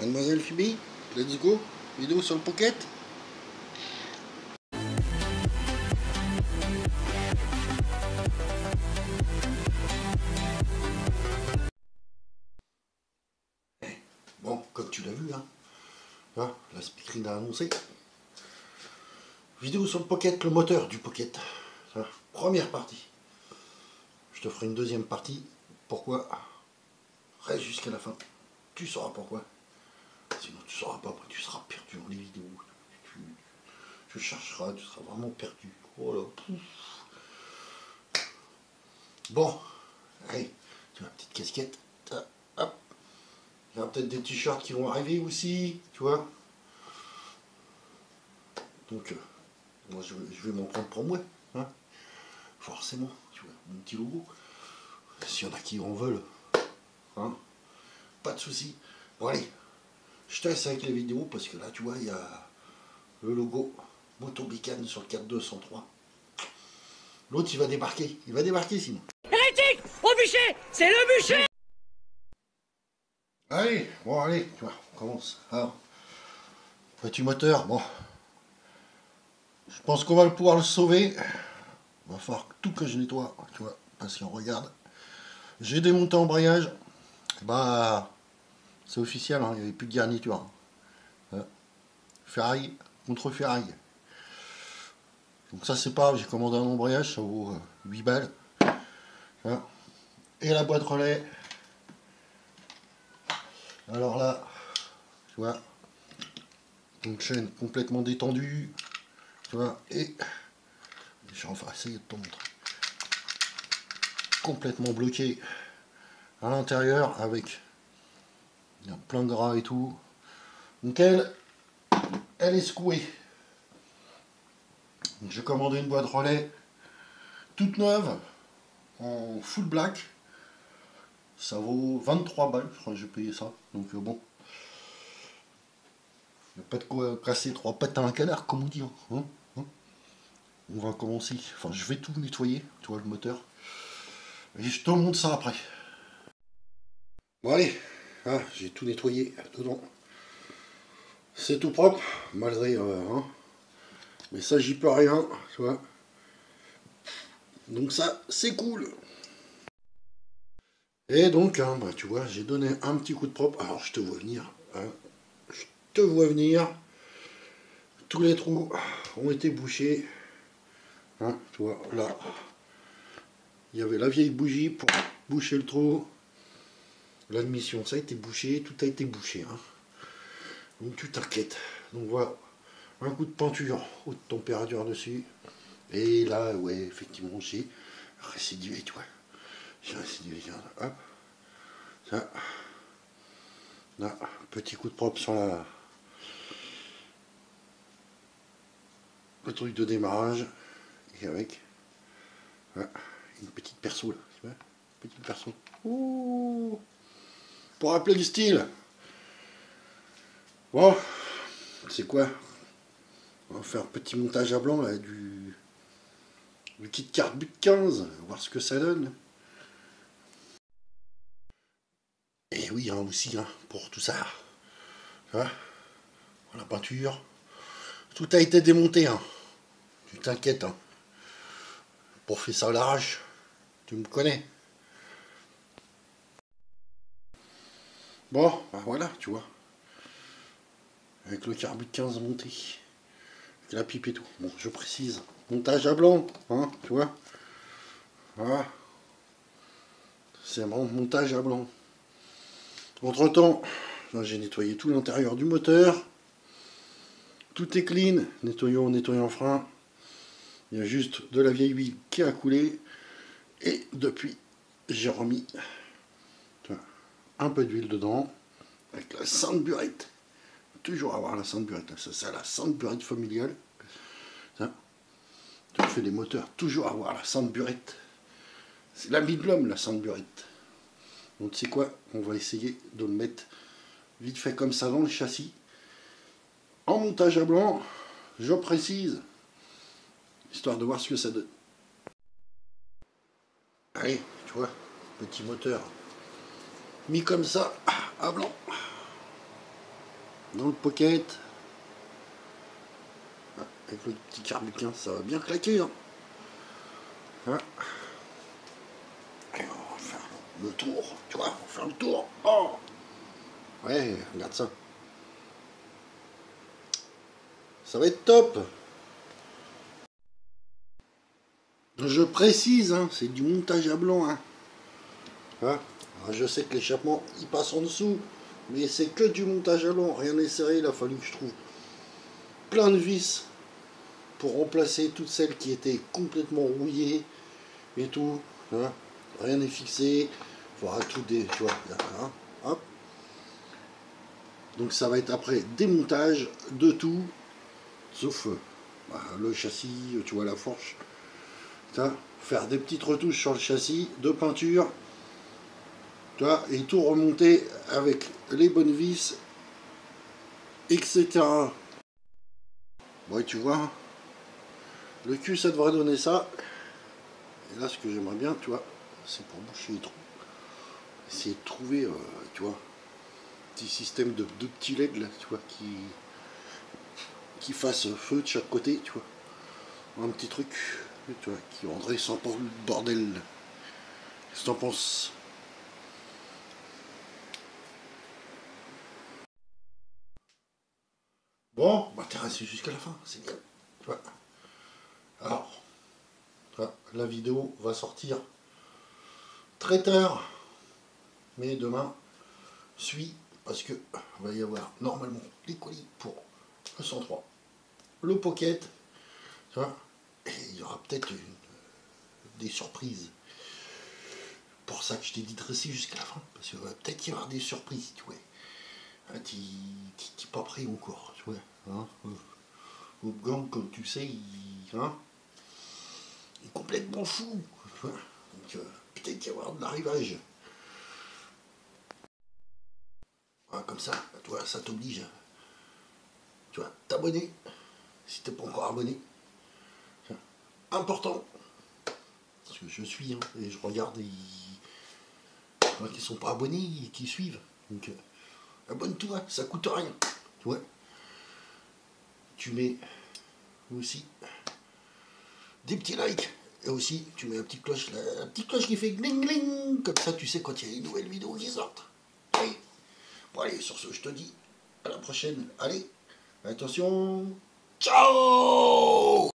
Mademoiselle Phoebe, let's go. Vidéo sur le Pocket. Bon, comme tu l'as vu, hein, la speakerine a annoncé. Vidéo sur le Pocket, le moteur du Pocket. Première partie. Je te ferai une deuxième partie. Pourquoi? Reste jusqu'à la fin. Tu sauras pourquoi. Sinon tu sauras pas, tu seras perdu dans les vidéos. Tu chercheras, tu seras vraiment perdu. Oh là. Bon, allez, tu as ma petite casquette. Hop. Il y aura peut-être des t-shirts qui vont arriver aussi, tu vois. Donc, moi je vais m'en prendre pour moi. Hein. Forcément, tu vois, mon petit logo. S'il y en a qui en veulent, hein, pas de souci. Bon allez, je te laisse avec les vidéos parce que là tu vois il y a le logo Motobécane sur le 4203. L'autre il va débarquer sinon. Hérétique! Au bûcher! C'est le bûcher! Allez, bon allez, tu vois, on commence. Alors, petit moteur, bon. Je pense qu'on va pouvoir le sauver. Il va falloir tout que je nettoie, tu vois, parce qu'on regarde. J'ai démonté l'embrayage. Bah, c'est officiel, hein, il n'y avait plus de garniture. Ferraille contre ferraille. Donc ça c'est pas grave, j'ai commandé un embrayage, ça vaut 8 balles. Hein. Et la boîte relais. Alors là, tu vois, une chaîne complètement détendue. Tu vois, et je vais enfin essayer de te montrer. Complètement bloqué à l'intérieur avec il y a plein de gras et tout. Donc elle est secouée. J'ai commandé une boîte relais toute neuve en full black. Ça vaut 23 balles, je crois que j'ai payé ça. Donc bon. Il n'y a pas de quoi casser trois pattes à un canard, comme on dit. Hein. On va commencer. Enfin, je vais tout nettoyer, tu vois, le moteur. Et je te montre ça après. Bon allez, j'ai tout nettoyé dedans. C'est tout propre, malgré... mais ça, j'y peux rien, tu vois. Donc ça, c'est cool. Et donc, bah, tu vois, j'ai donné un petit coup de propre. Alors, je te vois venir. Je te vois venir. Tous les trous ont été bouchés. Tu vois, là, il y avait la vieille bougie pour boucher le trou. L'admission, ça a été bouché. Tout a été bouché. Donc, tu t'inquiètes. Donc, voilà. Un coup de peinture haute température dessus. Et là, ouais, effectivement, j'ai récidivé, tu vois. J'ai récidivé, hop. Ça. Là, petit coup de propre sur le truc de démarrage. Et avec une petite perceau, là. Tu vois, petite perceau. Ouh, pour rappeler le style. Bon, c'est quoi? On va faire un petit montage à blanc, là, du kit Carbut 15, voir ce que ça donne. Et oui, aussi, pour tout ça. Tu vois, la peinture. Tout a été démonté, Tu t'inquiètes, Pour faire ça à l'arrache. Tu me connais. Bon, bah voilà, tu vois. Avec le Carbut 15 monté. Avec la pipe et tout. Bon, je précise. Montage à blanc, tu vois. Voilà. C'est un montage à blanc. Entre temps, j'ai nettoyé tout l'intérieur du moteur. Tout est clean. Nettoyant frein. Il y a juste de la vieille huile qui a coulé. Et depuis, j'ai remis un peu d'huile dedans. Avec la sainte burette. Toujours avoir la sainte burette. Ça, c'est la sainte burette familiale. Ça. Tu fais des moteurs, toujours avoir la sainte burette. C'est l'ami de l'homme, la sainte burette. Donc, tu sais quoi? On va essayer de le mettre vite fait comme ça dans le châssis. En montage à blanc, je précise, histoire de voir ce que ça donne. Allez, tu vois, petit moteur mis comme ça, à blanc. dans le pocket. Avec le petit carbuquin, ça va bien claquer. Hein. Hein. Et on va faire le tour, tu vois, on va faire le tour. Oh ouais, regarde ça. Ça va être top. Je précise, hein, c'est du montage à blanc. Hein. Hein. Alors, je sais que l'échappement, il passe en dessous, mais c'est que du montage à blanc. Rien n'est serré, il a fallu que je trouve plein de vis pour remplacer toutes celles qui étaient complètement rouillées et tout. Hein. Rien n'est fixé. Il faudra tout tu vois. Hein. Hop. Donc ça va être après démontage de tout, sauf le châssis, tu vois, la fourche. Ça, faire des petites retouches sur le châssis, de peinture, tu vois, et tout remonter avec les bonnes vis, etc. Ouais, tu vois, le cul, ça devrait donner ça. Et là, ce que j'aimerais bien, tu vois, c'est pour boucher les trous. Essayer de trouver, tu vois, petit système de petits legs, là, tu vois, qui fasse feu de chaque côté, tu vois. Un petit truc, tu vois, qui rendrait sans le bordel. Qu'est-ce que t'en penses? Bon, bah t'es resté jusqu'à la fin, c'est bien. Tu vois. Alors, tu vois, la vidéo va sortir très tard, mais demain suit, parce que va y avoir normalement les colis pour le 103, le pocket, tu vois, et il y aura peut-être des surprises. Pour ça que je t'ai dit de rester jusqu'à la fin, parce que peut-être qu'il y aura des surprises, tu vois. T'es pas prêt encore, tu vois. Hein, au gang, comme tu sais, il est complètement fou. Tu vois. Donc, peut-être qu'il y aura de l'arrivage. Voilà, comme ça, tu vois, ça t'oblige, tu vois, t'abonner, si t'es pas encore abonné. Important. Parce que je suis, hein, et je regarde, qui sont pas abonnés et qui suivent. Donc, abonne-toi, ça coûte rien. Tu vois. Tu mets aussi des petits likes. Et aussi, tu mets la petite cloche qui fait gling gling. Comme ça, tu sais quand il y a une nouvelle vidéo qui sortent. Allez. Bon, allez, sur ce, je te dis à la prochaine. Allez, attention. Ciao!